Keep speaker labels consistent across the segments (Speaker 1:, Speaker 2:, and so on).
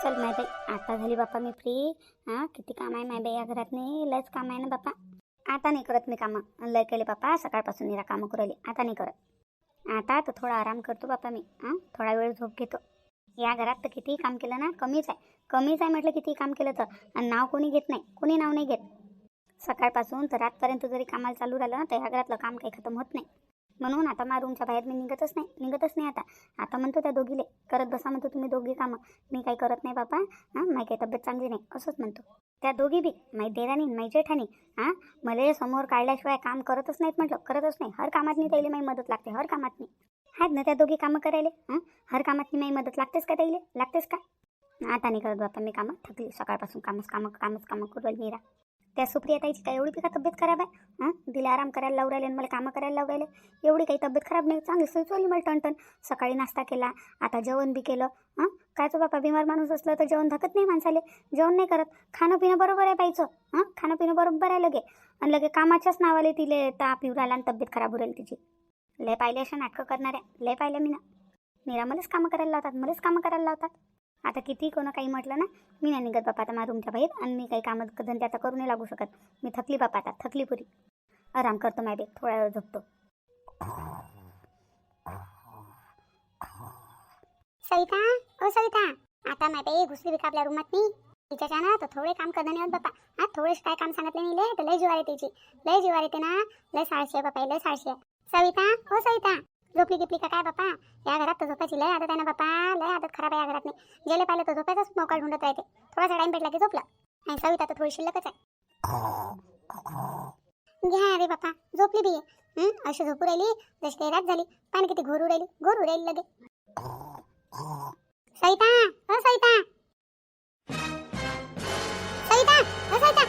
Speaker 1: चल माय बाई, आता झाली बापा मी फ्री. हां, किती काम आहे माय बाई या घरात, नाही लयच काम आहे ना बापा. आता नाही करत मी कामं, लय केले बापा सकाळपासून निरा कामं करू राहिली. आता नाही करत. आता तर थोडा आराम करतो बापा मी. थोडा वेळ झोप घेतो. या घरात तर कितीही काम केलं ना कमीच आहे. कमीच आहे म्हटलं कितीही काम केलं तर. आणि नाव कोणी घेत नाही, कोणी नाव नाही घेत. सकाळपासून तर रातपर्यंत जरी कामाला चालू राहिलं ना तर ह्या घरातलं काम काही खतम होत नाही. म्हणून आता माझ्या रूमच्या बाहेर मी निघतच नाही आता. आता म्हणतो त्या दोघीले करत बसा, म्हणतो तुम्ही दोघी कामं. मी काही करत नाही बापा. माझी काही तब्येत चांगली नाही असंच म्हणतो. त्या दोघी बी माई देराणी माई जेठाणी मला समोर काढल्याशिवाय काम करतच नाहीत म्हटलं, करतच नाही. हर कामात नाही त्याला माई मदत लागते, हर कामात नाही. आहेत ना त्या दोघी कामं करायला. हर कामात माई मदत लागतेच का त्याला, लागतेच का. आता नाही करत बापा मी कामं, थकली सकाळपासून. कामच करू राहिली मीरा. त्या सुप्रिया ताईची काय एवढी का तब्येत खराब आहे. तिला आराम करायला लावू राहिले आणि मला कामं करायला लावू राहिले. एवढी काही तब्येत खराब नाही, चांगली सुचवली मला टणटण. सकाळी नाश्ता केला, आता जेवण बी केलं. कायचं बापा, बिमार माणूस असलं तर जेवण धकत नाही माणसाले. जेवण नाही करत. खाणं पिणं बरोबर आहे पाहिजे. खाणं पिणं बरोबर आहे लगे. आणि लगे कामाच्याच नावाले तिले ताप येऊ राहिला आणि तब्येत खराब होऊ राहिली तिची. लय पाहिले अशा नाटकं करणाऱ्या, लय पाहिलं मी ना. मीरा मलाच कामं करायला लावतात. आता किती कोणा काही म्हटलं ना, मी नाही निघत बापा आता माझ्या रूमच्या बाहेर. आणि मी काही कामं धंदे आता करू नाही लागू शकत. मी थकली बापा, आता थकली पुरी. आराम करतो माय बे, थोडा वेळ झोपतो.
Speaker 2: सविता, ओ सविता, आता माय बाई घुसली बी का आपल्या रूमात नाही. तिच्याच्या ना तर थोडे काम करणं नाही होत बापा. थोडेच काय काम सांगितले नाही तर लय जीवार येते तिची. लय जीवार येते ना. लय साळशी आहे बापा, लय साळशी आहे. सविता, ओ सविता, झोपली गिपली का काय बापा. या घरात तर झोपायची लय आदत आहे ना बापा. लय आदत खराब आहे या घरात. नाही गेले पाहिलं तर झोपायचाच मोका ढूंढत राहते. थोडासा टाइम भेटला की झोपला. आणि सविता तर थोडी शिल्लकच आहे. घ्या रे बापा, झोपली बी आहे. अशी झोपू राहिली जशी काही रात झाली. पाणी किती घोरू राहिली लगे. सविता, ओ सविता, सविता, ओ सविता.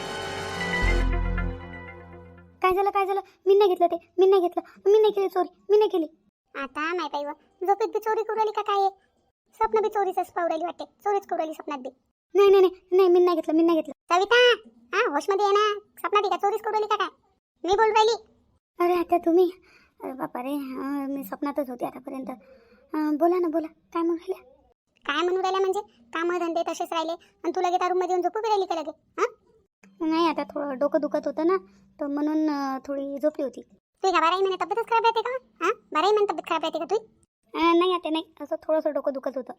Speaker 1: काय झालं मी नाही घेतलं, मी नाही केली चोरी, मी नाही केली.
Speaker 2: आता माय बाई व झोपेत बी चोरी करू राहिली का काय. स्वप्न बी चोरीच पाहू राहिली वाटते. चोरीच करू राहिली स्वप्नात बी.
Speaker 1: नाही मी नाही घेतलं.
Speaker 2: सविता, होशमध्ये आहे ना. स्वप्नात का चोरीच करू राहिली का काय. मी बोलू राहिली.
Speaker 1: अरे आता तुम्ही, अरे बापा रे, मी स्वप्नातच होते आतापर्यंत. बोला काय म्हणून राहिल्या.
Speaker 2: काय म्हणू राहिल्या म्हणजे काम धंदे तसेच राहिले आणि तुला लगे रूम मध्ये येऊन झोपू बी राहिली का लगे.
Speaker 1: नाही आता थोडं डोकं दुखत होतं ना, तर म्हणून थोडी झोपली होती.
Speaker 2: तुझी का 12 महिने तब्येतच खराब राहते का. 12 महिने तब्येत खराब राहते का तुझी.
Speaker 1: नाही आता नाही, असं थोडंसं डोकं दुखत होतं.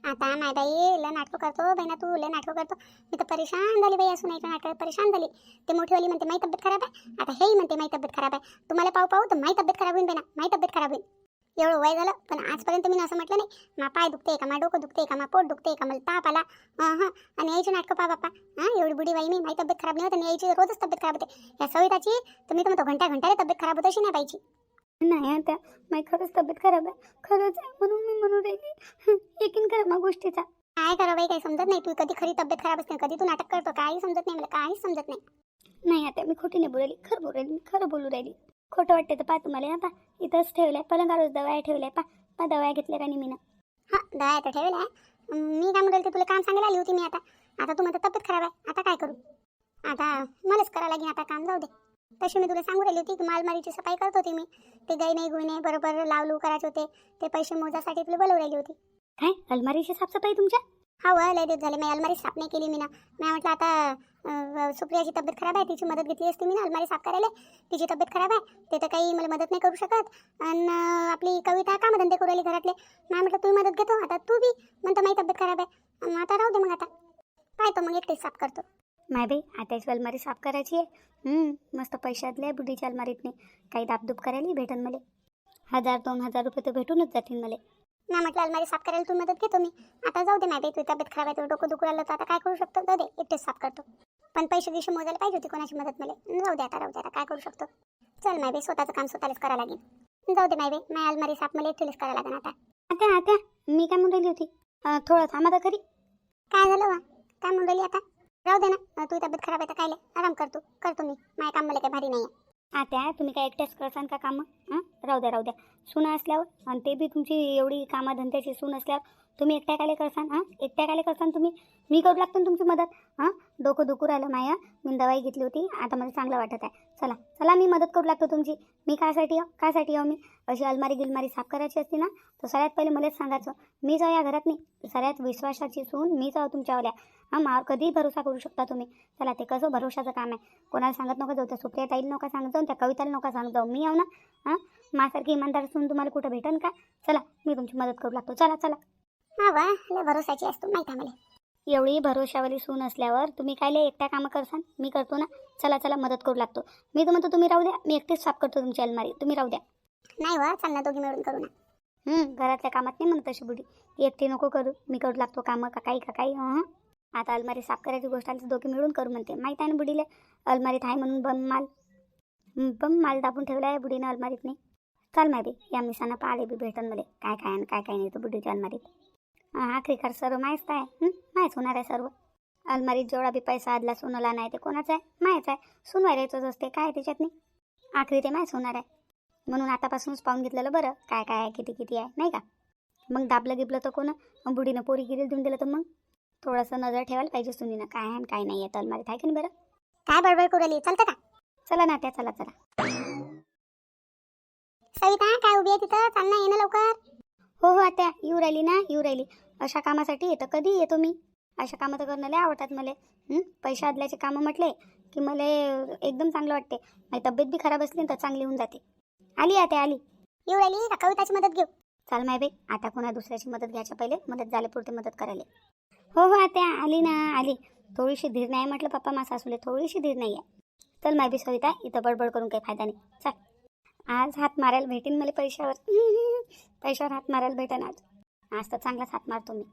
Speaker 2: आता माय बाई लय नाटकं करतो बहिणा, तू लय नाटकं करतो. मी तर परेशान झाली बाई, असून ऐकून नाटक परेशान झाली. ते मोठीवाली म्हणते माझी तब्येत खराब आहे, आता हेही म्हणते माझी तब्येत खराब आहे. तुम्हाला पाहू तर माझी तब्येत खराब होईल बहिणा, माझी तब्येत खराब होईल. एवढं वय झालं पण आजपर्यंत मी असं म्हटलं नाही. मा पाय दुखते का, मा डोकं दुखते का, मा पोट दुखते का, मला ताप आला. आणि यायची नाटकं पा बापा. एवढी बुडी बाई मी, माझी तब्येत खराब नाही होत आणि यायची रोजच तब्येत खराब होते. या सविताची तर मी तर म्हणतो घंट्याला तब्येत खराब होत अशी नाही पाहिजे.
Speaker 1: नाही आता माझी खरंच तब्येत खराब आहे, खरंच आहे. म्हणून मी म्हणू राहिली, यकीन करा मग गोष्टीचा.
Speaker 2: काय करा बाई, काही समजत नाही. तू कधी खरी तब्येत खराब असते, कधी तू नाटक करतो. काही समजत नाही मला, काहीच समजत नाही.
Speaker 1: नाही आता मी खोटी नाही बोलली, खरं बोलू राहिली. खोटं वाटते तर पा तुम्हाला. आता इथंच ठेवलंय पलंगावरच दवाया ठेवल्या. पा दवाया घेतल्या का नाही मी ना.
Speaker 2: दया तर ठेवला आहे. मी काय म्हणते तुला काम सांगायला आली होती मी. आता तू म्हणते तब्येत खराब आहे, आता काय करू. आता मलाच करावं लागेल आता काम. जाऊ दे. तशी मी तुला सांगू राहिली होती की अलमारीची सफाई करत होती मी. ते गाई नाही गुणे बरोबर लावलू करायचे होते. ते पैसे मोजासाठी तुला बोलवू राहिली होती.
Speaker 1: काय अलमारीची साफसफाई तुमच्या.
Speaker 2: लय दिवस झाले मी अलमारी साफ नाही केली मी ना. मी म्हटलं आता सुप्रियाची तब्येत खराब आहे, तिची मदत घेतली असती मी ना अलमारी साफ करायला. तिची तब्येत खराब आहे, ते तर काही मला मदत नाही करू शकत. आणि आपली कविता कामधंदे करू राहिली घरातले. मी म्हटलं तू मदत घेतो, आता तू बी म्हणतो माझी तब्येत खराब आहे. आता राहू दे मग. आता पाहतो मग एकटीच साफ करतो.
Speaker 1: माय बाई आताची अलमारी साफ करायची आहे. मस्त पैशातल्या बुढीच्या अलमारीत नाही काही दाबदूब करायला भेटन मला. 1000-2000 रुपये तर भेटूनच जातील मला.
Speaker 2: ना म्हटलं अलमारी साफ करायला तू मदत घेतो मी. आता जाऊ दे माहिती, तुझी तब्येत खराब आहे, तुझं डोकं दुखू राहिलं तर आता काय करू शकतो. जाऊ दे, एकटेच साफ करतो. पण पैसे दिवशी मोजायला पाहिजे होती कोणाची मदत मला. राहू दे आता काय करू शकतो. चल माय बाई, स्वतःचं काम स्वतःलाच करावं लागेल. जाऊ दे माय बाई, माझी अलमारी साफ मला एकटीलाच करावं लागेल आता.
Speaker 1: आता मी काय म्हणून राहिली होती, थोडं थांबा तर खरी.
Speaker 2: काय झालं वा, काय म्हणून राहिली आता. राहू दे ना, तुझी तब्येत खराब आहे तर काय आराम करतो मी. माझ्या काम मला काही भारी नाही आहे.
Speaker 1: आता तुम्ही काय एकट्याच करसान का कामं. राहू द्या सुना असल्यावर, आणि ते बी तुमची एवढी कामाधंद्याची सून असल्यावर तुम्ही एकट्या काले करसान एकट्या काले करसान तुम्ही? मी करू लागतो ना तुमची मदत. डोकं दुखू राहिलं माया. मी दवाई घेतली होती, आता मला चांगलं वाटत आहे. चला चला, मी मदत करू लागतो तुमची. मी कायसाठी मी अशी अलमारी गिलमारी साफ करायची असती ना, तर सगळ्यात पहिले मलाच सांगायचं. मीच आहो या घरात नाही, सगळ्यात विश्वासाची सून मीच आहो तुमच्यावाल्या. मावर कधीही भरोसा करू शकता तुम्ही. चला, ते कसं भरोशाचं काम आहे. कोणाला सांगत नका जाऊ, त्या सुप्रिया ताईला नका सांगत जाऊ, त्या कविताला नका सांगत जाऊ. मी आहो ना. माझ्यासारखी इमानदार सून तुम्हाला कुठं भेटेन का? चला, मी तुमची मदत करू लागतो. चला चला.
Speaker 2: हा वा, लय भरोसाची असतो माहिती आहे मला.
Speaker 1: एवढी भरोशावाली सून असल्यावर तुम्ही कायले एकट्या कामं करसान? मी करतो ना. चला चला, मदत करू लागतो. मी तर म्हणतो तुम्ही राहू द्या, मी एकटीच साफ करतो तुमची अलमारी. तुम्ही राहू द्या.
Speaker 2: नाही वा, चाल ना, दोघी मिळून करू ना.
Speaker 1: घरातल्या कामात नाही म्हणत तशी बुडी. एकटी नको करू, मी करू लागतो कामं. का काही आता अलमारी साफ करायची गोष्ट आली तर दोघी मिळून करू म्हणते. माहीत आहे ना बुडीले, अलमारीत आहे म्हणून बम माल दाबून ठेवला आहे बुडीनं अलमारीत. नाही चाल माय बी, या मिसानं पाहिले बी भेटन मला काय काय आणि काय काय नाही तर बुडीच्या अलमारीत. आखरी खर्च सर्व माहीत आहे. माहीत होणार आहे सर्व. अलमारीत जेवढा बी पैसा आदला सोनला नाही ते कोणाचा आहे? माहीत आहे. सुनवायचंच असते, काय त्याच्यात नाही. आखरी ते माहीत होणार आहे. म्हणून आतापासूनच पाहून घेतलेलं बरं काय काय आहे, किती किती आहे, नाही का? मग दाबलं गिबलं तर कोण? बुडीनं पोरी गिरीला देऊन दिलं तर मग थोडंसं नजर ठेवायला पाहिजे सुनीनं काय आहे काय नाही आहे अलमारीत, आहे की नाही बरं?
Speaker 2: काय बडबड करू राहिली, चालतं का?
Speaker 1: चला ना त्या, चला चला.
Speaker 2: सविता काय उभी आहे तिथं? चाल ना, ये ना लवकर.
Speaker 1: हो आत्या, येऊ राहिली. अशा कामासाठी येतं कधी येतो मी. अशा कामं तर करणं लय आवडतात मला. पैसे आदल्याचे कामं म्हटले की मला एकदम चांगलं वाटते. माझी तब्येत बी खराब असली तर चांगली होऊन जाते. आली आत्या आली.
Speaker 2: येऊ राहिली का कविताची मदत घेऊ?
Speaker 1: चाल माय बाई, आता कोणा दुसऱ्याची मदत घ्यायच्या पहिले मदत झाले पुरते मदत करायला. हो आत्या आली ना आली. थोडीशी धीर नाही म्हटलं पप्पा मा सासूले, थोडीशी धीर नाही आहे. चल माय बी सविता, इथं बडबड करून काही फायदा नाही. चल, आज हात मारायला भेटेन मला पैशावर हात मारायला भेटेन आज तर चांगलाच हात मारतो मी.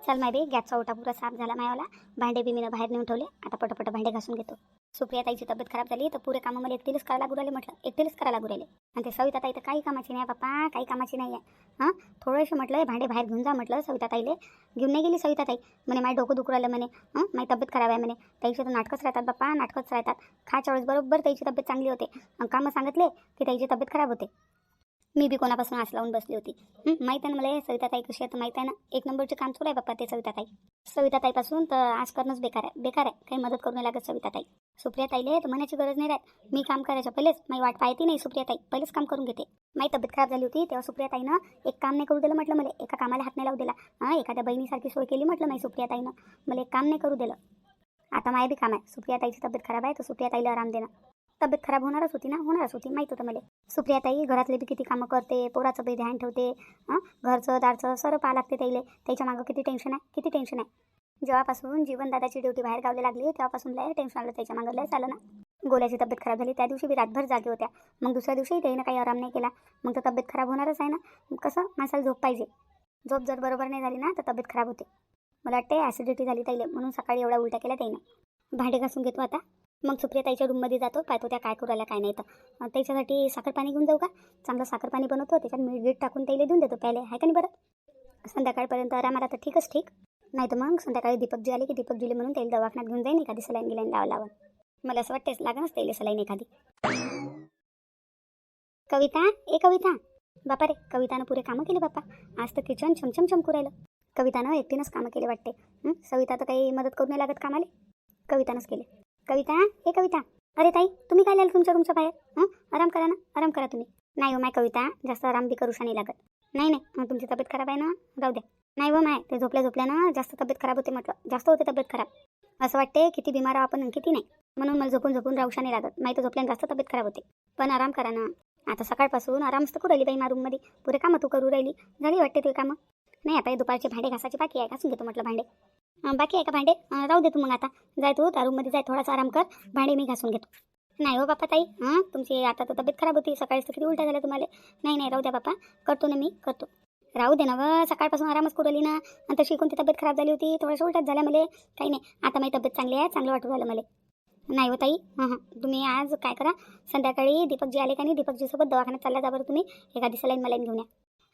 Speaker 1: चल माय बी, गॅसचा ओटा पुरा साफ झाला मायावाला. भांडे बी मीनं बाहेर नेऊन ठेवले. आता पटपट भांडे घासून घेतो. सुप्रिया ताईची तब्येत खराब झाली तर पुरे कामं मला एकटीलाच करायला लागू राहिले. म्हटलं एकटीलाच करायला लागू राहिले. आणि ते सविता ताई तर काही कामाची नाही बाप्पा, काही कामाची नाही आहे. थोडेसे म्हटलं भांडे बाहेर घेऊन जा म्हटलं सविता ताईले. घेऊन नाही गेली सविता ताई. म्हणे माझं डोकं दुखू राहिलं म्हणे. माझी तब्येत खराब आहे म्हणे. त्याची तर नाटकच राहतात बाप्पा, नाटकच राहतात. खायच्या वेळेस बरोबर त्याची तब्येत चांगली होते. कामं सांगितले की त्याची तब्येत खराब होते. मी बी कोणापासून आस लावून बसली होती. माहीत आहे ना मला सविता ताई कशी आहे तर माहीत आहे ना. एक नंबरचे काम सुरू आहे बाप्पा ते सविता ताईपासून तर आज करणंच बेकार आहे. काही मदत करू नाही लागत सविता ताई. सुप्रिया ताईले तर म्हणायची गरज नाही राहत. मी काम करायच्या पहिलेच माझी वाट पाहती नाही सुप्रिया ताई, पहिलेच काम करून घेते. माझी तब्येत खराब झाली होती तेव्हा सुप्रिया ताईनं एक काम नाही करू दिलं म्हटलं मला. एका कामाला हात नाही लावू दिला. एखाद्या बहिणीसारखी सोय केली म्हटलं माझी सुप्रिया ताईनं. मला एक काम नाही करू दिलं. आता माझी बी काम आहे. सुप्रिया ताईची तब्येत खराब आहे तर सुप्रिया ताईला आराम देणं. तब्येत खराब होणारच होती माहीत होतं मला. सुप्रिया ताई घरातले बी किती कामं करते, पोराचं बी ध्यान ठेवते. घरचं दारचं सर्व पाहा लागते ताईले. त्याच्या मागं किती टेन्शन आहे. जेव्हापासून जीवनदादाची ड्युटी बाहेर गावले लागली तेव्हापासून लय टेन्शन आलं त्याच्या मागं. लय चालं ना. गोल्याची तब्येत खराब झाली त्या दिवशी बी रातभर जागे होत्या. मग दुसऱ्या दिवशी त्याईनं काही आराम नाही केला. मग तर तब्येत खराब होणारच आहे ना. कसं माणसाला झोप पाहिजे. झोप जर बरोबर नाही झाली ना तर तब्येत खराब होते. मला वाटते ॲसिडिटी झाली ताईले, म्हणून सकाळी एवढा उलट्या केल्या त्याईनं. भांडे घासून घेतो आता. मग सुप्रिया ताईच्या रूममध्ये जातो, पाहतो त्या काय करू राहिल्या काय नाही. तर त्याच्यासाठी साखर पाणी घेऊन जाऊ का? चांगलं साखर पाणी बनवतो, त्याच्यात मीठ गीठ टाकून त्याला देऊन देतो प्यायले, आहे का नाही बरं? संध्याकाळपर्यंत आरामाला तर ठीकच ठीक. नाही तर मग संध्याकाळी दीपकजी आले की दीपकजीले म्हणून त्याला दवाखान्यात घेऊन जाईन. एखादी सलाईन गिलाईन लावा. मला असं वाटतेच लागणच त्याला सलाईन एखादी. कविता बापा रे, कवितानं पुरे कामं केले बाप्पा. आज तर किचन छमछम चमकू राहिलं. कवितानं एकटीनंच कामं केले वाटते. सविता तर काही मदत करू नाही लागत कामाले, कवितानंच केले. कविता अरे ताई, तुम्ही काय लिहिलं तुमच्या रूमच्या बाहेर? आराम करा ना, आराम करा तुम्ही. नाही हो माय कविता, जास्त आराम बी करूशा नाही लागत. नाही मग तुमची तब्येत खराब आहे ना, राहू द्या. नाही हो माय, ते झोपल्या ना जास्त तब्येत खराब होते म्हटलं. जास्त होते तब्येत खराब. असं वाटते किती बिमार आपण आणि किती नाही. म्हणून मला झोपून राहूशा नाही लागत. माहिती झोपल्यानं जास्त तब्येत खराब होते. पण आराम करा ना. आता सकाळपासून आरामच तर करू राहिली बाई मा रूममध्ये. पुरे कामं तू करू राहिली. झाली वाटते ते कामं. नाही आता दुपारचे भांडे घासाचे बाकी आहे, घासून घेतो म्हटलं भांडे. बाकी आहे का भांडे? राहू दे तू मग आता. जाय तू त्या रूममध्ये जाय, थोडासा आराम कर. भांडे मी घासून घेतो. नाही हो बाप्पा ताई, तुमची आता तर तब्येत खराब होती. सकाळीच तर किती उलट्या झाल्या तुम्हाला. नाही राहू द्या बाप्पा, करतो ना मी करतो. राहू दे ना व, सकाळपासून आरामच करू राहिली ना. आणि तशी कोणती तब्येत खराब झाली होती, थोड्याशा उलट्याच झाल्या मला. काही नाही, आता माझी तब्येत चांगली आहे, चांगलं वाटू राहिलं मला. नाही हो ताई, तुम्ही आज काय करा, संध्याकाळी दीपकजी आले का नाही, दीपकजीसोबत दवाखान्यात चालला जा बरं तुम्ही. एखादी सलाईन मलाईन घेऊन या.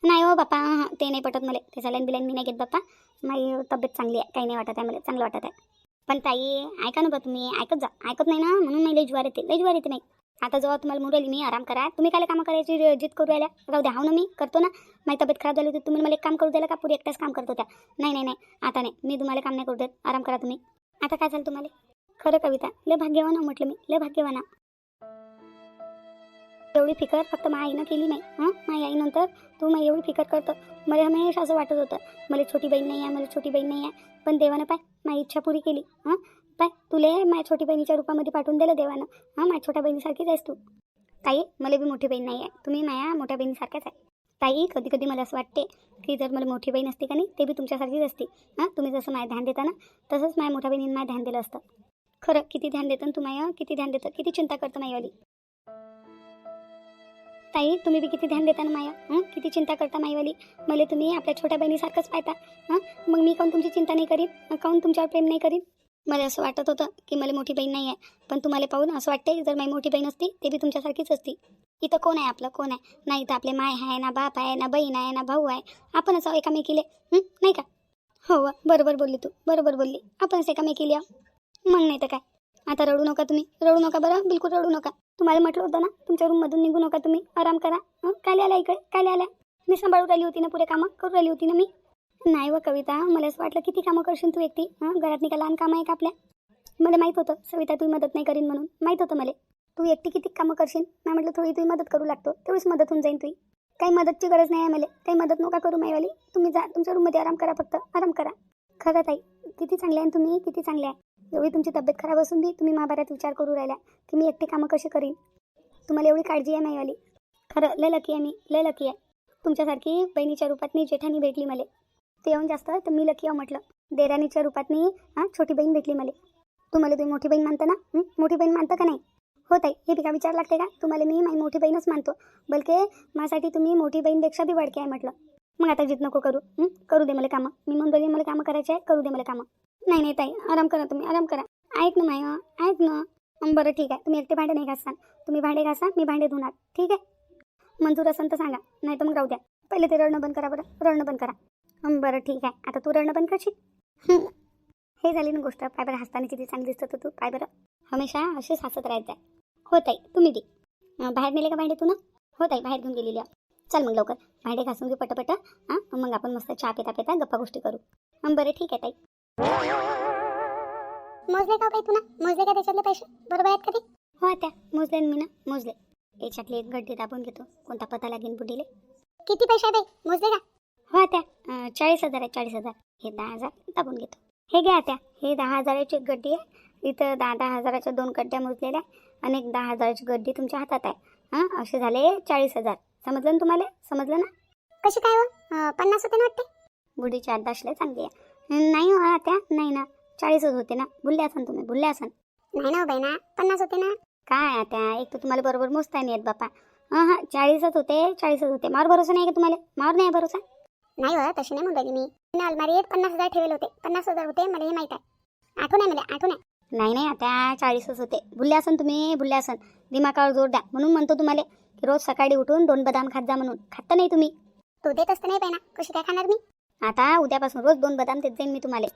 Speaker 1: नाही हो बाप्पा, ते नाही पटत मला. ते सलाईन बिलाईन मी नाही घेत बाप्पा. माझी तब्येत चांगली आहे, काही नाही वाटत आहे मला, चांगलं वाटत आहे. पण ताई ऐका ना बा तुम्ही, ऐकत जा. ऐकत नाही ना म्हणून नाही लय ज्वार येते नाही. आता जेव्हा तुम्हाला मुरली मी आराम करा, तुम्ही काय कामं करायची जिद करू राहिल्या? राहू द्या, हाव ना, मी करतो ना. माझी तब्येत खराब झाली होती, तुम्ही मला एक काम करू द्यायला का? पुरी एकटाच काम करतो त्या. नाही नाही नाही, आता नाही, मी तुम्हाला काम नाही करू देत, आराम करा तुम्ही. आता काय झालं तुम्हाला? खरं कविता, लय भाग्यवान हो म्हटलं मी, लय भाग्यवान आहे. एवढी फिकर फक्त माझ्या आईनं केली नाही. माझ्या आईनंतर तू मला एवढी फिकर करतं. मला हमेशा असं वाटत होतं मला छोटी बहीण नाही आहे, मला छोटी बहीण नाही आहे. पण देवानं पाय माझी इच्छा पुरी केली. पाय तुले माझ्या छोटी बहिणीच्या रूपामध्ये पाठवून दिलं देवानं. माझ्या छोट्या बहिणीसारखीच आहेस तू. ताई, मला बी मोठी बहीण नाही आहे, तुम्ही माझ्या मोठ्या बहिणीसारख्याच आहे. ताई, कधी कधी मला असं वाटते की जर मला मोठी बहीण असती का नाही, ते बी तुमच्यासारखीच असती. तुम्ही जसं माझ्या ध्यान देता ना, तसंच माझ्या मोठ्या बहिणीने माझ्या ध्यान दिलं असतं. खरं किती ध्यान देतं ना तू माझ्या, किती ध्यान देतं, किती चिंता करतं माझीवाली. ताई, तुम्ही बी किती ध्यान देता ना माया, किती चिंता करता माईवाली. मला तुम्ही आपल्या छोट्या बहिणीसारखंच पाहता. मग मी काहून तुमची चिंता नाही करीन, काहून तुमच्यावर प्रेम नाही करीन. मला असं वाटत होतं की मला मोठी बहीण नाही आहे, पण तुम्हाला पाहून असं वाटते जर माझी मोठी बहीण असती ते बी तुमच्यासारखीच असती. इथं कोण आहे आपलं, कोण आहे? नाही तर आपले माय आहे ना, बाप आहे ना, बहीण आहे ना, भाऊ आहे. आपणच एकामेकीले, नाही का? हो, बरोबर बोलली तू, बरोबर बोलली. आपणच एकामेकीले मग नाही तर काय. आता रडू नका तुम्ही, रडू नका बरं, बिलकुल रडू नका. तुम्हाला म्हटलं होतं ना तुमच्या रूममधून निघू नका तुम्ही, आराम करा. काय आल्या इकडे, काय आल्या? मी सांभाळून राहिली होती ना, पुरे कामं करून राहिली होती ना मी. नाही व कविता, मला असं वाटलं किती कामं करशील तू एकटी. घरात का लहान कामं आहे का आपल्या? मला माहीत होतं सविता तू मदत नाही करीन म्हणून, माहीत होतं मला. तू एकटी किती कामं करशील. मी म्हटलं थोडी तुझी मदत करू लागतो, तेवढीच मदत होऊन जाईन तुझी. काही मदतची गरज नाही आहे मला, काही मदत नका करू माईवाली. तुम्ही जा तुमच्या रूममध्ये आराम करा, फक्त आराम करा. खरं ताई, किती चांगले आहे तुम्ही, किती चांगले आहे. एवढी तुमची तब्येत खराब असून बी तुम्ही महाभारत विचार करू राहिल्या की मी एकटी कामं कशी करीन. तुम्हाला एवढी काळजी आहे माईवाली. खरं लय लकी आहे मी, लय लकी आहे. तुमच्यासारखी बहिणीच्या रूपातनी जेठानी भेटली मला. ते येऊन जास्त तर मी लकी आहे म्हटलं. देराणीच्या रूपातनी छोटी बहीण भेटली मला. तुम्हाला तुम्ही मोठी बहीण मानता ना, मोठी बहीण मानता का नाही? हो ताई, हे बी का विचार लागते का? तुम्हाला मी माझी मोठी बहीणच मानतो, बलके माझ्यासाठी तुम्ही मोठी बहीणपेक्षा बी वाढके आहे म्हटलं. मग आता जिद नको करू, करू दे मला कामं. मी म्हणतो मला कामं करायचे आहे, करू दे मला कामं. नाही नाही ताई, आराम करा तुम्ही, आराम करा. ऐक ना माय, ऐक ना. बरं ठीक आहे, तुम्ही एकटे भांडे नाही घासता, तुम्ही भांडे घासा, मी भांडे धुणार, ठीक आहे? मंजूर असेल तर सांगा, नाही तर मग राहू द्या. पहिले ते रडणं बंद करा बरं, रडणं बंद करा. बरं ठीक आहे, आता तू रडणं बंद करशील. हे झाली ना गोष्ट. पाय बरं हसताना किती चांगली दिसत तू, पाय बरं. हमेशा असेच हसत राहायचं आहे. हो ताई, तुम्ही बी बाहेर नेले का भांडे तू ना? हो ताई, बाहेर घेऊन गेलेली आहे. चल मग लवकर भांडे घासून घे पटपट. मग आपण मस्त चहा पिता पिता गप्पा गोष्टी करू. बरं ठीक आहे ताई.
Speaker 2: मोजले का बाई, पुन्हा मोजले का त्याच्यातले पैसे बरोबर आहेत कधी?
Speaker 1: हो त्या मोजले मी ना, मोजले. याच्यातले एक गड्डे दाबून घेतो, कोणता पता लागेल बुडीले.
Speaker 2: किती पैसे आहे बाई, मोजले का?
Speaker 1: हो त्या 40,000 आहे, 40,000. हे 10,000 दाबून घेतो. हे घ्या त्या, हे 10,000ची एक गड्डी आहे. इथं 10,000च्या 2 गड्ड्या मोजलेल्या आणि एक 10,000ची गड्डी तुमच्या हातात आहे. असे झाले 40,000. समजलं ना तुम्हाला? समजलं ना?
Speaker 2: कशी काय हो, 50 होते ना वाटते?
Speaker 1: बुडीची अद्दाशले चांगली आहे. नाही हो त्या, नाही ना, 40च होते ना. भुलले असन तुम्ही, भुलले असन.
Speaker 2: नाही ना बाई ना, 50 होते ना.
Speaker 1: काय आता, एक तर तुम्हाला बरोबर मोजता नाही येत बापा. 40च होते, 40च होते. मार भरोसा नाही का तुम्हाला? मार नाही भरोसा?
Speaker 2: नाही हो, तशी नाही म्हणून राहिली मी. अलमारीत 50,000 ठेवले होते, 50,000 होते, मला हे माहित आहे. आठवण आहे मला, आठवण आहे.
Speaker 1: नाही नाही आता 40च होते. भुलले असन तुम्ही, भुलले असन. दिमागावर जोर द्या. म्हणून म्हणतो तुम्हाला की रोज सकाळी उठून 2 बदाम खात जा म्हणून. खाता नाही तुम्ही.
Speaker 2: तू देत असते नाही बाई ना, कशी काय खाणार मी?
Speaker 1: आता उद्यापासून रोज 2 बदाम देत जाईन मी तुम्हाला.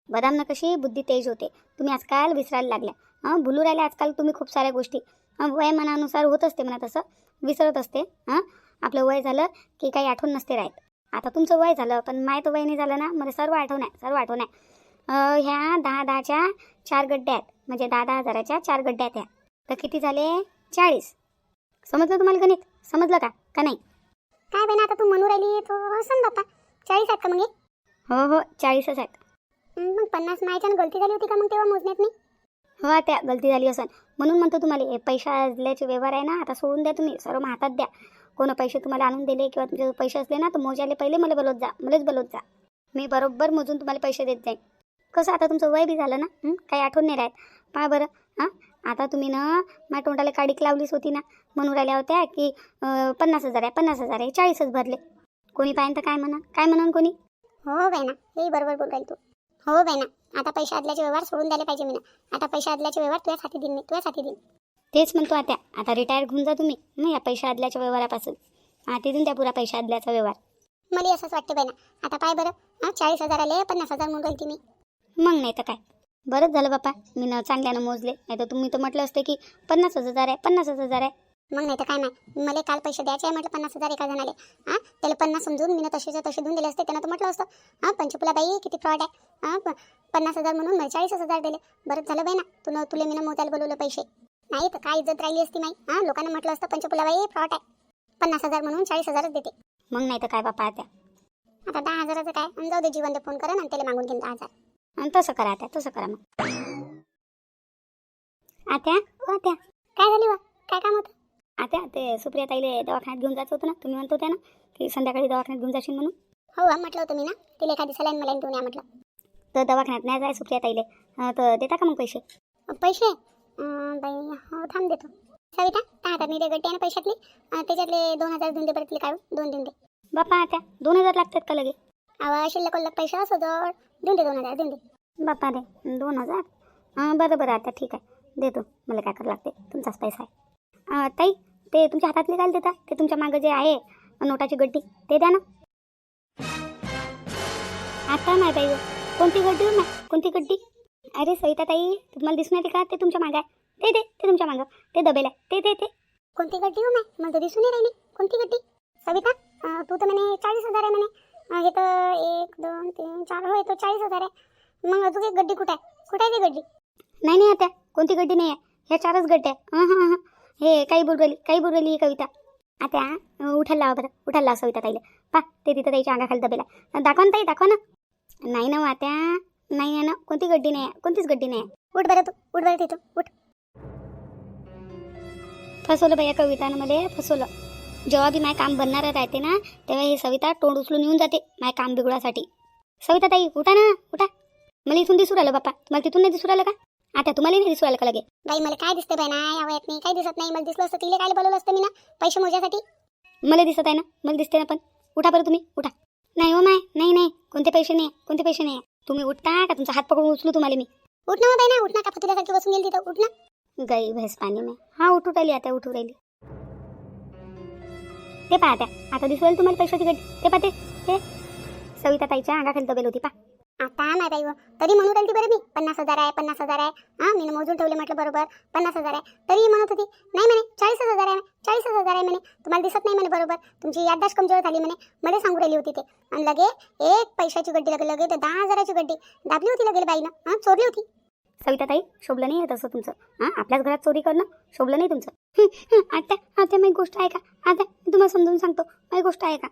Speaker 1: बदामनं कशी बुद्धी तेज होते. तुम्ही आजकाल विसरायला लागल्या, भुलू राहिल्या आजकाल तुम्ही खूप साऱ्या गोष्टी. वयमानानुसार होत असते म्हणा, तसं विसरत असते. आपलं वय झालं की काही आठवण नसते राहत. आता तुमचं वय झालं, पण माय तर वय नाही झालं ना, मला सर्व आठवण आहे, सर्व आठवण आहे. ह्या 10,000च्या 4 गड्ड्या आहेत, म्हणजे 10,000च्या 4 गड्ड्या आहेत ह्या. तर किती झाले? 40. समजलं तुम्हाला गणित? समजलं का नाही?
Speaker 2: काय बाई ना, आता तू म्हणू राहिली तो सांग बाप्पा, 40 आहेत का मग?
Speaker 1: हो 40च आहेत.
Speaker 2: मग 50 मायच्यानं गलती झाली होती का मग तेव्हा मोजण्यात नाही?
Speaker 1: हो त्या गलती झाली असन, म्हणून म्हणतो तुम्हाला हे पैसा दिल्याचे व्यवहार आहे ना, आता सोडून द्या तुम्ही, सर्व हातात द्या. कोण पैसे तुम्हाला आणून दिले किंवा तुमचे पैसे असले ना, तर मोजायला पहिले मला बोलवत जा, मलाच बोलवत जा. मी बरोबर मोजून तुम्हाला पैसे देत जाईन. कसं आता तुमचं वय बी झालं ना, काही आठवण नाही राहत. पहा बरं, आता तुम्ही ना माझ्या तोंडाला काडीक लावलीच होती ना, म्हणून राहिल्या होत्या की 50,000 आहे, 50,000 आहे, 40च भरले. कोणी पाहिन तर काय म्हणा कोणी?
Speaker 2: हो बाई ना, हे बरोबर बोल राहिली तू. हो बाई ना, आता पैसे आदल्याचे व्यवहार सोडून द्यायला पाहिजे मी ना. आता पैसे आदल्याचे व्यवहार तुझ्या हाती देईन मी, तुझ्या हाती देईन.
Speaker 1: तेच म्हणतो आता रिटायर घेऊन जा तुम्ही या पैसे आदल्याच्या व्यवहारापासून. तिथून त्या पुरा पैसे आदल्याचा व्यवहार.
Speaker 2: मला असंच वाटते बाई ना. आता पाय बरं, 40,000 आले, 50,000 म्हणून राहिली मी.
Speaker 1: मग नाही तर काय. बरंच झालं बापा मी न चांगल्यानं मोजले, नाही तर तुम्ही तर म्हटलं असते की 50,000 आहे, 50,000 आहे.
Speaker 2: मग नाही तर काय नाही, मला काल पैसे द्यायचे आहे म्हटलं 50,000 एका जणाले. हां त्याला 50 समजून मी तसेच्या तसे देऊन दिले असते. त्यानं तर म्हटलं असतं हां पंचपुला बाई किती फ्रॉड आहे. 50,000 म्हणून मला 40,000 दिले. बरंच झालं बाई ना तुला मी मोजायला बोलवलं पैसे. नाही तर काय इज्जत राहिली असती माई. लोकांना म्हटलं असतं पंचपुला बाई फ्रॉड आहे, 50,000 म्हणून 40,000च देते.
Speaker 1: मग नाही तर काय बापा आता.
Speaker 2: आता 10,000चं काय, आणि जाऊ दे जीवनला फोन करा आणि त्याला मागून घेईन 10,000.
Speaker 1: आणि तसं करा आता, तसं करा मग. आत्या ओ आत्या,
Speaker 2: काय झाली वा, काय काम होतं?
Speaker 1: आत्या ते सुप्रिया ताईले दवाखान्यात घेऊन जायचं होतं ना, तुम्ही म्हणत होत्या ना की संध्याकाळी दवाखान्यात घेऊन जाशील म्हणून.
Speaker 2: हो म्हटलं होतं मी ना, तिला एखादी सलाईन मला घेऊन या म्हटलं.
Speaker 1: तर दवाखान्यात नाही जाय सुप्रिया ताईले, तर देता का मग पैसे?
Speaker 2: पैसे बाई हो थांब देतो. सविता काय हातात नाही रे गड्डी आहे ना पैशातली, त्याच्यातले 2,000 देऊन दे बरं, तिला काढून 2 देऊन दे.
Speaker 1: बापा आत्या 2,000 लागतात का लगे?
Speaker 2: शिल्लक पैसे असो जवळ, देऊन दे 2,000 देऊन दे.
Speaker 1: बापा रे 2,000. बरं बरं आता ठीक आहे, देतो. मला काय करावं लागते, तुमचाच पैसा आहे. ताई ते तुमच्या हातातले काय देता, ते तुमच्या मागं जे आहे नोटाची गड्डी ते द्या ना. आता नाही ताई, कोणती गड्डी हो ना, कोणती गड्डी? अरे सविता ताई तुम्हाला दिसून येते का, ते तुमच्या मागं आहे, ते दे, ते तुमच्या मागं ते दबेल आहे, ते
Speaker 2: कोणती गड्डी हो मला तर दिसून नाही राहिली. कोणती गड्डी सविता? तू तर म्हणे 40,000 आहे म्हणे. हे तर 1 2 3 4 होय तो 40,000 आहे. मग अजून एक गड्डी कुठे आहे, कुठे आहे ती गड्डी?
Speaker 1: नाही आता कोणती गड्डी नाही आहे, ह्या 4च गड्ड्या आहे. हे काही बोलवली ही कविता. आता उठायला लावा बरं, उठायला लावा सविता ताईला. पा ते तिथं त्याच्या अंगाखाली दबेला, दाखवा ना ताई, दाखवा ना. नाही ना आत्या, नाही आहे ना, कोणती गड्डी नाही आहे, कोणतीच गड्डी नाही आहे.
Speaker 2: उठ बरं तू, उठ बरं तिथं उठ.
Speaker 1: फसवलं बाई या कवितानं मला, फसवलं. जेव्हा बी माय काम बनणार राहते ना, तेव्हा हे सविता तोंड उचलून येऊन जाते माय काम बिघडासाठी. सविता ताई उठा ना, उठा. मला इथून दिसू राहिलं बाप्पा, तुम्हाला तिथून नाही दिसू राहिलं का? आता तुम्हाला नाही दिसू राहिलं का लगे?
Speaker 2: बाई मला काय दिसते बाई ना, या वयात नाही काही दिसत नाही. मला दिसलं असतं तिला काय बोलवलं असतं मी ना पैसे मोजायसाठी.
Speaker 1: मला दिसत आहे ना, मला दिसते ना, पण उठा बरं तुम्ही, उठा. नाही हो माय, नाही कोणते पैसे नाही, कोणते पैसे नाही. तुम्ही उठता का तुमचा हात पकडून उचलू तुम्हाला मी?
Speaker 2: उठ ना बाई ना, उठ ना, का तुझ्यासारखी बसून गेली तिथं, उठ ना.
Speaker 1: गाई भैंस पाणी में. हा उठू राहिली आता, उठू राहिली. ते पहा त्या, आता दिसू राहील तुम्हाला पैशाची गड्डी. ते पहा ते सविता ताईच्या अंगाखाली दबेल होती पा.
Speaker 2: आता नाही बाई तरी म्हणून राहिली बरं मी 50,000 आहे, 50,000 आहे. मी मोजून ठेवले म्हटलं बरोबर 50,000 आहे. तरी म्हणत होती नाही म्हणे 40,000 आहे, 40,000 आहे म्हणे. तुम्हाला दिसत नाही म्हणे बरोबर, तुमची याददाश्त कमजोर झाली म्हणे. मला सांगू राहिली होती ते. आणि लगे एक पैशाची गड्डी लगे तर 10,000ची गड्डी दाबली होती लगे बाईनं, चोरली होती.
Speaker 1: सविता ताई शोभलं नाही तसं तुमचं. आपल्याच घरात चोरी करणं शोभलं नाही तुमचं. आता माझी गोष्ट आहे का? आता मी तुम्हाला समजून सांगतो, माझी गोष्ट आहे का?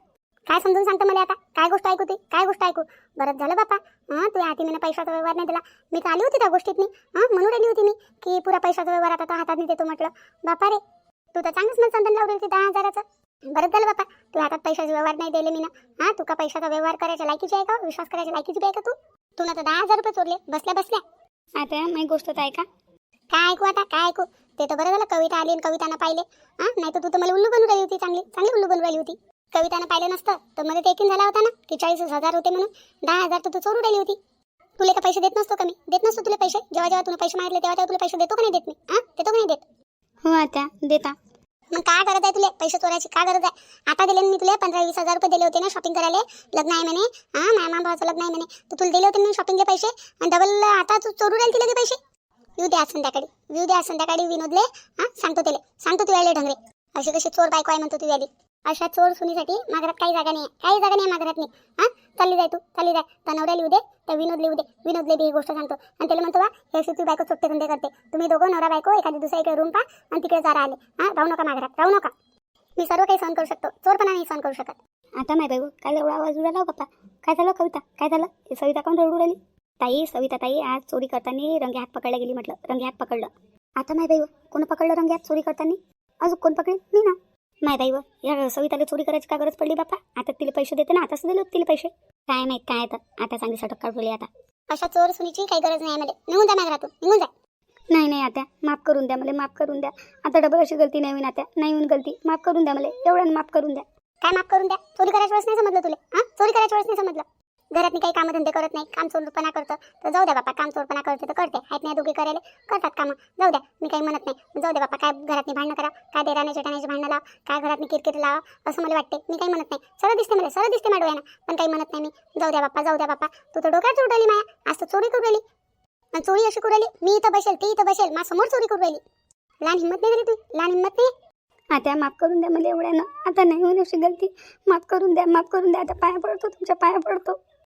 Speaker 2: काय समजून सांगतो मला आता? काय गोष्ट ऐकू ती, काय गोष्ट ऐकू? बरंच झालं बापा तू हाती मी पैशाचा व्यवहार नाही दिला. मी तर आली होती त्या गोष्टीत म्हणून राहिली होती मी की पुरा पैशाचा व्यवहार आता हातात नाही देतो म्हटलं. बापा रे तू तर चांगलंच मला संदन लावली होती 10,000चं. बरंच झालं बापा तू हातात पैशाचा व्यवहार नाही दिले मी ना. तू का पैशाचा व्यवहार करायच्या लायकीची आहे का, विश्वास करायच्या लायकीची आहे का तू ना तर 10,000 रुपये चोरले बसल्या बसल्या.
Speaker 1: आता माझी गोष्ट तर आहे का?
Speaker 2: काय ऐकू आता, काय ऐकू? ते तर बरं झालं कविता आली आणि कवितानं पाहिले. नाही तर तू तर मला उल्लू बनवून राहिली होती, चांगली उल्लू बनवून राहिली होती. कवितानं पाहिलं नसतं तर मला ते यकीन झाला होता ना की 40,000 होते म्हणून. 10,000 तर तू चोरून राहिली होती. तुला का पैसे देत नसतो का मी, देत नसतो तुला पैसे. जेव्हा तुला पैसे मागितले तेव्हा तुला पैसे देतो का नाही देत मी? देतो का नाही देत?
Speaker 1: हो आता देता.
Speaker 2: मग काय गरज आहे तुला पैसे चोरायची, काय गरज आहे? आता दिले मी तुला 15-20,000 रुपये दिले होते ना शॉपिंग करायला. लग्न आहे म्हणे, माझ्या भावाचं लग्न आहे म्हणे. तर तुला दिले होते ना शॉपिंगचे पैसे, आणि डबल आता तू चोरू राहिली तिला ते पैसे. येऊ द्या संध्याकाळी विनोदले. सांगतो तुला ढंगरे अशी कशी चोर बायको आहे म्हणतो तू यादी. अशा चोर सुनीसाठी माझ्या काही जागा नाही माझ्या घरात नाही. चालली जाय तर नवऱ्याला येऊ दे, तर विनोदले बी ही गोष्ट सांगतो. आणि त्याला म्हणतो हे अशी तू बायको चोट्टे धंदे करते. तुम्ही दोघं नवरा बायको एखादी दुसऱ्या इकडे रूम पा आणि तिकडे जरा आले. राहू नका माझ्या घरात, राहू नका. मी सर्व काही सहन करू शकतो, चोरपणा नाही सहन करू शकत.
Speaker 1: आता माय बाई काय एवढा आवाज उडाला बाप्पा? काय झालं कविता, काय झालं? हे सविता कोण रडू राहिली? ताई सविता ताई आज चोरी करताना रंगे हात पकडला गेली म्हटलं, रंगे हात पकडलं. आता माय बाई कोण पकडलं रंगे हात चोरी करताना? अजून कोण पकडली? मी ना. माय बाई या सविताला चोरी करायची काय गरज पडली बाप्पा? आता तिला पैसे देते ना, आताच दिले तिला पैसे. काय माहित काय तर आता चांगली सटक काढली. आता
Speaker 2: अशा चोर सुनीची काही गरज नाही मला. निघून जा माझ्या घरातून, निघून जा.
Speaker 1: नाही आता माफ करून द्या मला, माफ करून द्या. आता डबल अशी गलती नाही होईन आता, नाही होईन गलती. माफ करून द्या मला, एवढं माफ करून द्या.
Speaker 2: काय माफ करून द्या? चोरी करायच्या वेळेस नाही समजलं तुला? चोरी करायच्या वेळेस नाही समजलं? घरातनी काही कामधंदे करत नाही, काम चोरपणा करतं तर जाऊ द्या बापा. काम चोरपणा करते तर करते, आहेत नाही दोघे करायला करतात कामं, जाऊ द्या. मी काही म्हणत नाही, जाऊ द्या बापा. काय घरातनी भांडणं करा, काय देराने जेठाण्याची भांडणं लावा, काय घरातनी किरकिर लावा असं मला वाटते. मी काही म्हणत नाही, सरळ दिसते माझ्या डोळ्यानं, पण काही म्हणत नाही मी. जाऊ द्या बापा. तू तर डोक्यात उडवली माया, आज तर चोरी करू राहिली. आणि चोरी अशी करू राहिली, मी इथं बसेल ती इथं बसेल, माझ्या समोर चोरी करू राहिली. लहान हिंमत नाही झाली तू, लहान हिंमत नाही.
Speaker 1: आता माफ करून द्या मला एवढ्यानं. आता नाही होईल अशी गलती. माफ करून द्या, माफ करून द्या. आता पाया पडतो, तुमच्या पाया पडतो.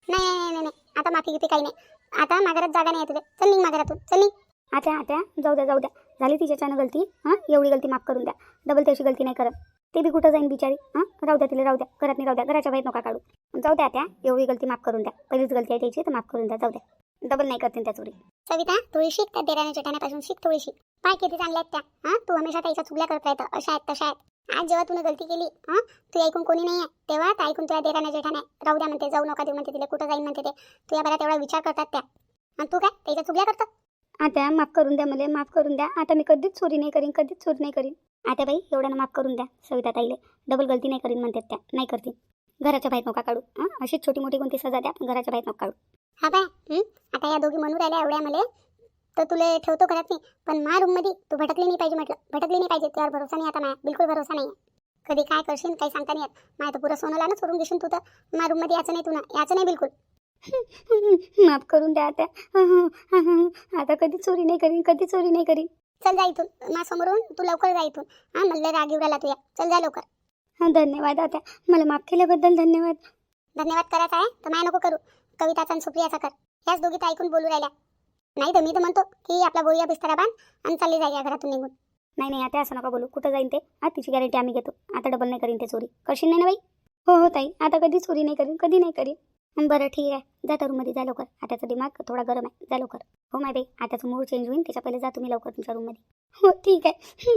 Speaker 2: नाही नाही नाही नाही, आता माफी घेते काही नाही. आता माझ्या घरात जागा नाही आहे तुझ्या. चल निघ माझ्या घरातून, चल निघ.
Speaker 1: आता जाऊ द्या जाऊ द्या. झाली तिच्याच्यानं गलती. हां एवढी गलती माफ करून द्या. डबल तशी गलती नाही करत. ते बी कुठं जाईन बिचारी. हां राहू द्या तिला, राहू द्या. घरात नाही राहू द्या, घराच्या बाहेर नका काढू. जाऊ द्या त्या एवढी गलती माफ करून द्या. पहिलीच गलती आहे त्याची तर माफ करून द्या. जाऊ द्या, डबल नाही करते त्या चोरी.
Speaker 2: सविता थोडी शिक त्या देराने जेठाण्यापासून, शिक थोडी शिक. पाय किती चांगल्या आहेत त्या. हां तू हमेशा त्याच्या चुगल्या करत राहतं, अशा आहेत तशा आहेत. आज जेव्हा तुने गलती केली, हां तू ऐकून कोणी नाही आहे, तेव्हा तर ऐकून तुझ्या देराने जेठाने राहू द्या म्हणते, जाऊ नका देऊ म्हणते, तिला कुठं जाईन म्हणते ते. तुझ्या बऱ्यात एवढा विचार करतात त्या, आणि तू काय त्याच्या चुगल्या करतात.
Speaker 1: आता माफ करून द्या मला, माफ करून द्या. आता मी कधीच चोरी नाही करीन, कधीच चोरी नाही करीन. आता बाई एवढ्यानं माफ करून द्या सविता ताईले. डबल गलती नाही करीन म्हणतात त्या, नाही करतील. घराच्या बाहेर नका काढू. हां अशीच छोटी मोठी कोणती सजा द्या, पण घराच्या बाहेर नका काढू.
Speaker 2: हा बाय आता या दोघी म्हणून राहिल्या एवढ्या मला, तर तुला ठेवतो घरात नाही, पण मा रूम मध्ये तू भटकली नाही पाहिजे म्हटलं, भटकली नाही पाहिजे. तुझ्यावर भरोसा नाही आता माझ्या, बिलकुल भरोसा नाही. कधी काय करशील काही सांगता नाही येत. माझ्या तर पुरं सोनंला ना चोरून घेशील तू तर. मा रूम मध्ये याचं नाही, तू ना याचं नाही बिलकुल.
Speaker 1: माफ करून द्या आता. आता कधी चोरी नाही करीन, कधी चोरी नाही करीन.
Speaker 2: चल जा इथून, मा समोरून तू लवकर जा इथून. हा म्हणलं राग येऊ राहिला तुया, चल जा लवकर.
Speaker 1: हां धन्यवाद आता, मला माफ केल्याबद्दल धन्यवाद.
Speaker 2: धन्यवाद करायचा आहे तर माय नको करू, कविताचा आणि सुप्रियाचा कर. याच दोघी तर ऐकून बोलू राहिल्या. नाही तर मी तर म्हणतो की आपला बोरिया बिस्तारा बांध आणि चालली जाईल या घरातून निघून.
Speaker 1: नाही नाही आता असं नका बोलू. कुठं जाईन ते? हां तिची गॅरंटी आम्ही घेतो. आता डबल नाही करीन ते चोरी. करशील नाही ना बाई? हो ताई, आता कधी चोरी नाही करीन, कधी नाही करीन. बरं ठीक आहे, जा त्या रूममध्ये जा लवकर. आताचा दिमाग थोडा गरम आहे, जा लवकर. हो माय बाई, आताचं मूड चेंज होईल, त्याच्या पहिले जा तुम्ही लवकर तुमच्या रूममध्ये. हो ठीक आहे.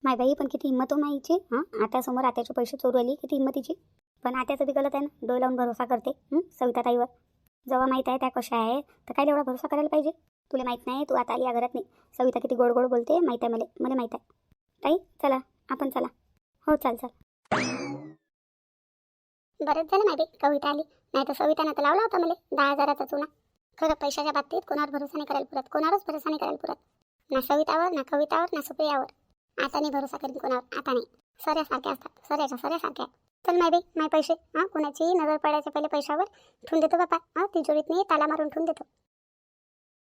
Speaker 1: माय बाई पण किती हिंमत हो माईची. हां आत्यासमोर आत्याचे पैसे चोरू आली, किती हिंमतीची. पण आत्याचं बी गलत आहे ना, डोळे लावून भरोसा करते सविता ताईवर. जेव्हा माहीत आहे त्या कशा आहे तर काय एवढा भरोसा करायला पाहिजे. तुला माहीत नाही, तू आता आली या घरात नाही. सविता किती गोड गोड बोलते माहीत आहे मला, मला माहीत आहे. ताई चला आपण चला. हो चाल चाल.
Speaker 2: बरंच झालं माहिती कविता आली, नाही तर सवितानं तर लावला होता मला 10,000चा चुना. खरं पैशाच्या बाबतीत कोणावर भरोसा नाही करायला पुरत, कोणावरच भरोसा नाही करायला पुरत. ना सवितावर, ना कवितावर, ना सुप्रियावर. आता नाही भरोसा करीन कोणावर, आता नाही. सऱ्यासारख्या असतात, सऱ्याच्या सऱ्यासारख्या. चल माय बाई, माय पैसे. हां कोणाची नजर पडायच्या पहिले पैशावर ठेवून देतो बापा. हां तिजोरीत नाही, ताला मारून ठेवून देतो.